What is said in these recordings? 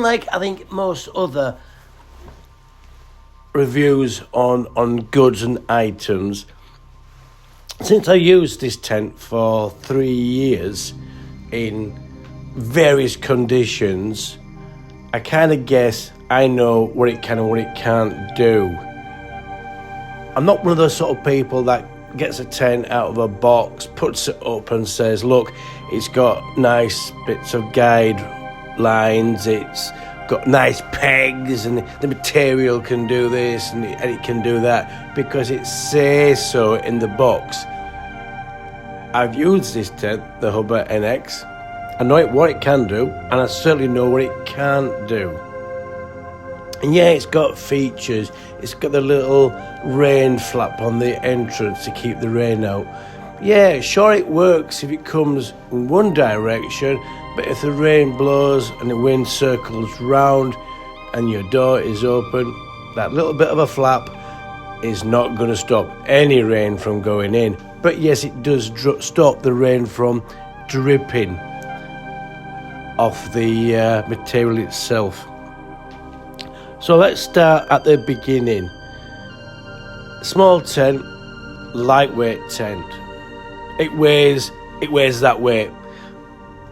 unlike I think most other reviews on goods and items, since I used this tent for 3 years in various conditions, I kind of guess I know what it can and what it can't do. I'm not one of those sort of people that gets a tent out of a box, puts it up and says, look, it's got nice bits of guide lines, it's got nice pegs, and the material can do this and it can do that because it says so in the box. I've used this tent, the HUBBA NX. I know what it can do, and I certainly know what it can't do. And yeah, it's got features. It's got the little rain flap on the entrance to keep the rain out. Yeah, sure, it works if it comes in one direction, but if the rain blows and the wind circles round and your door is open, that little bit of a flap is not going to stop any rain from going in. But yes, it does stop the rain from dripping off the material itself. So let's start at the beginning. Small tent, lightweight tent. It weighs that weight.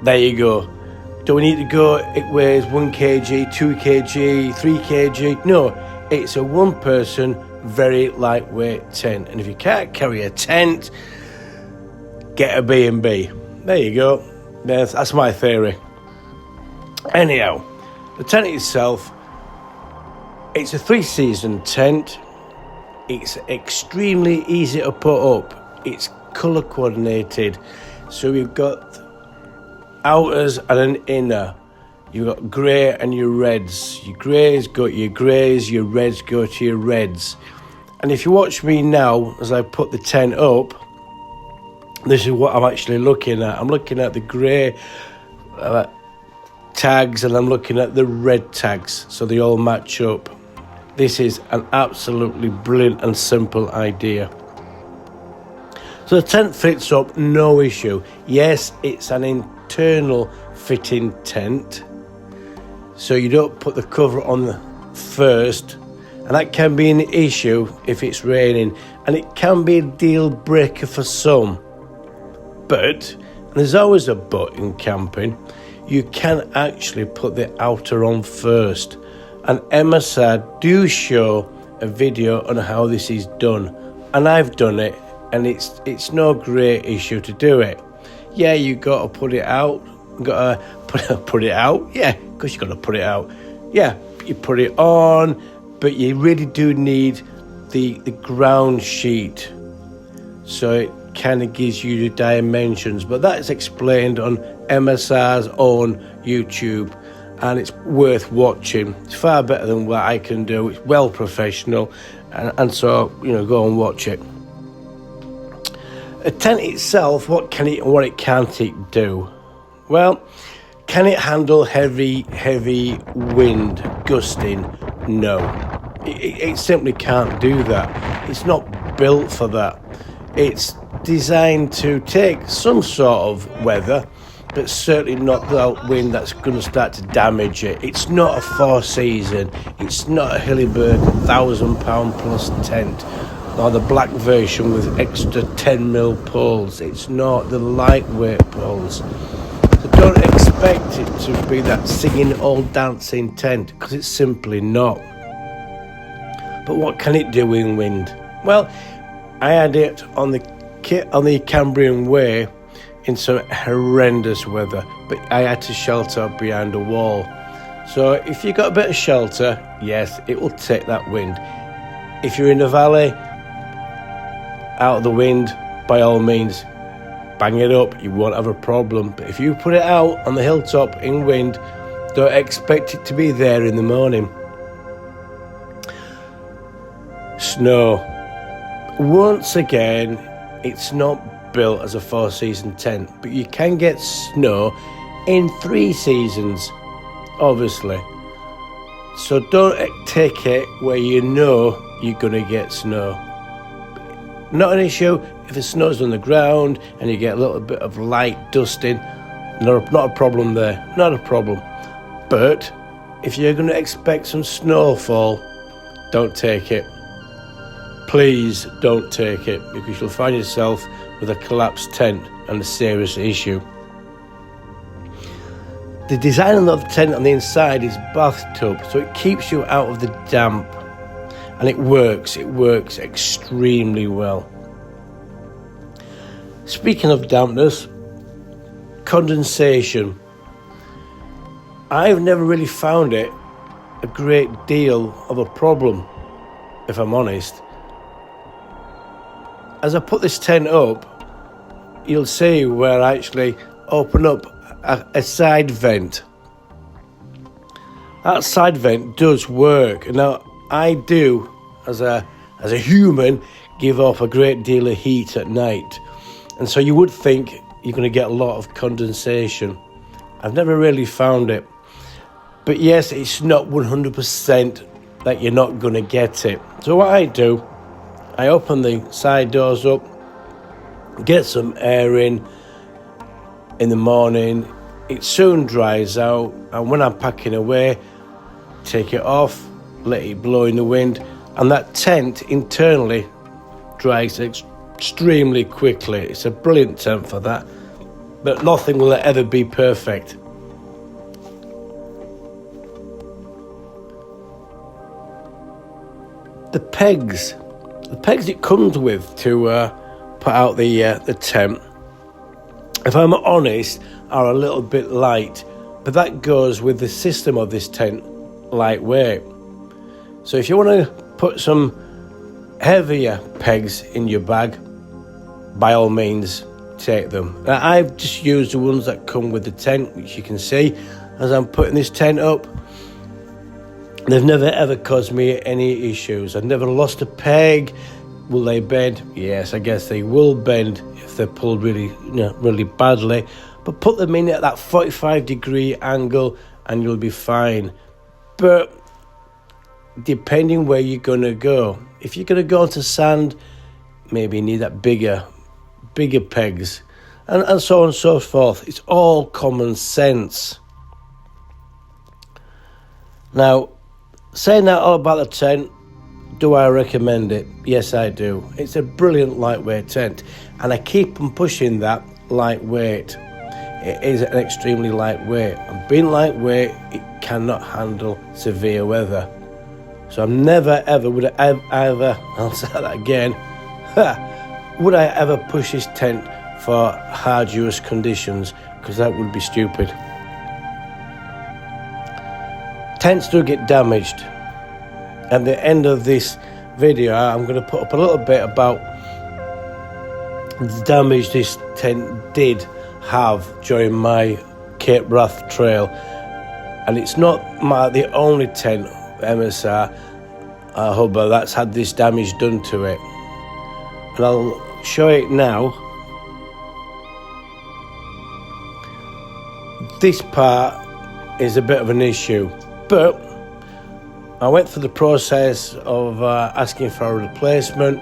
There you go. Do we need to go, it weighs 1 kg, 2 kg, 3 kg? No, it's a one person, very lightweight tent. And if you can't carry a tent, get a B&B. There you go. That's my theory. Anyhow, the tent itself, it's a 3-season tent. It's extremely easy to put up. It's colour coordinated. So you've got outers and an inner. You've got grey and your reds. Your greys go to your greys, your reds go to your reds. And if you watch me now as I put the tent up, this is what I'm actually looking at. I'm looking at the grey tags and I'm looking at the red tags, so they all match up. This is an absolutely brilliant and simple idea. So the tent fits up, no issue. Yes, it's an internal fitting tent, so you don't put the cover on first, and that can be an issue if it's raining, and it can be a deal breaker for some. But, and there's always a but in camping, you can actually put the outer on first. And MSR do show a video on how this is done, and I've done it, and it's no great issue to do it. Yeah, you got to put it out. You got to put it out. Yeah, because you got to put it out. Yeah, you put it on, but you really do need the ground sheet, so it kind of gives you the dimensions. But that is explained on MSR's own YouTube, and it's worth watching. It's far better than what I can do. It's well professional, and so, you know, go and watch it. A tent itself, what can it and what it can't it do? Well, can it handle heavy wind gusting? No, it simply can't do that. It's not built for that. It's designed to take some sort of weather, but certainly not that wind that's going to start to damage it. It's not a 4-season. It's not a Hilliberg £1,000 plus tent, or the black version with extra 10mm poles. It's not the lightweight poles. So don't expect it to be that singing old dancing tent, because it's simply not. But what can it do in wind? Well, I had it on the Cambrian Way in some horrendous weather, but I had to shelter behind a wall. So if you've got a bit of shelter, yes, it will take that wind. If you're in a valley, out of the wind, by all means, bang it up, you won't have a problem. But if you put it out on the hilltop in wind, don't expect it to be there in the morning. Snow. Once again, it's not built as a 4-season tent, but you can get snow in 3 seasons, obviously. So don't take it where you know you're going to get snow. Not an issue if the snow's on the ground and you get a little bit of light dusting. Not a problem there, not a problem. But if you're going to expect some snowfall, don't take it. Please don't take it, because you'll find yourself with a collapsed tent and a serious issue. The design of the tent on the inside is bathtub, so it keeps you out of the damp, and it works extremely well. Speaking of dampness, condensation. I've never really found it a great deal of a problem, if I'm honest. As I put this tent up, you'll see where I actually open up a side vent. That side vent does work. Now, I do, as a human, give off a great deal of heat at night, and so you would think you're going to get a lot of condensation. I've never really found it, but yes, it's not 100% that you're not going to get it. So what I do, I open the side doors up, get some air in the morning. It soon dries out, and when I'm packing away, take it off, let it blow in the wind, and that tent internally dries extremely quickly. It's a brilliant tent for that, but nothing will ever be perfect. The pegs it comes with to put out the tent, if I'm honest, are a little bit light, but that goes with the system of this tent, lightweight. So if you want to put some heavier pegs in your bag, by all means take them. Now, I've just used the ones that come with the tent, which you can see as I'm putting this tent up. They've never ever caused me any issues. I've never lost a peg. Will they bend? Yes, I guess they will bend if they're pulled really badly. But put them in at that 45-degree angle and you'll be fine. But depending where you're going to go. If you're going to go onto sand, maybe you need that bigger pegs. And so on and so forth. It's all common sense. Now, saying that all about the tent, do I recommend it? Yes, I do. It's a brilliant lightweight tent, and I keep on pushing that lightweight. It is an extremely lightweight, and being lightweight, it cannot handle severe weather. So I'm never ever would I ever I'll say that again. Would I ever push this tent for arduous conditions? Because that would be stupid. Tents do get damaged. At the end of this video, I'm going to put up a little bit about the damage this tent did have during my Cape Wrath trail. And it's not the only tent, MSR HUBBA, that's had this damage done to it. And I'll show it now. This part is a bit of an issue, but I went through the process of asking for a replacement.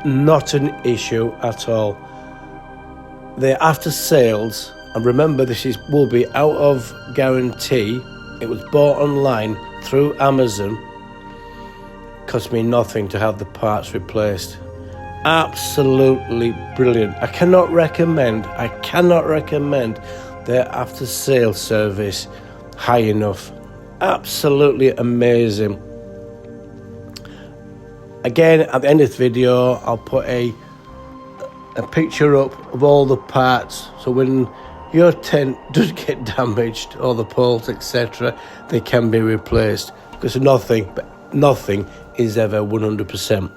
Not an issue at all. The after sales, and remember this will be out of guarantee. It was bought online through Amazon. Cost me nothing to have the parts replaced. Absolutely brilliant. I cannot recommend their after sale service high enough. Absolutely amazing. Again, at the end of this video, I'll put a picture up of all the parts, so when your tent does get damaged, or the poles, etc., they can be replaced, because nothing is ever 100%.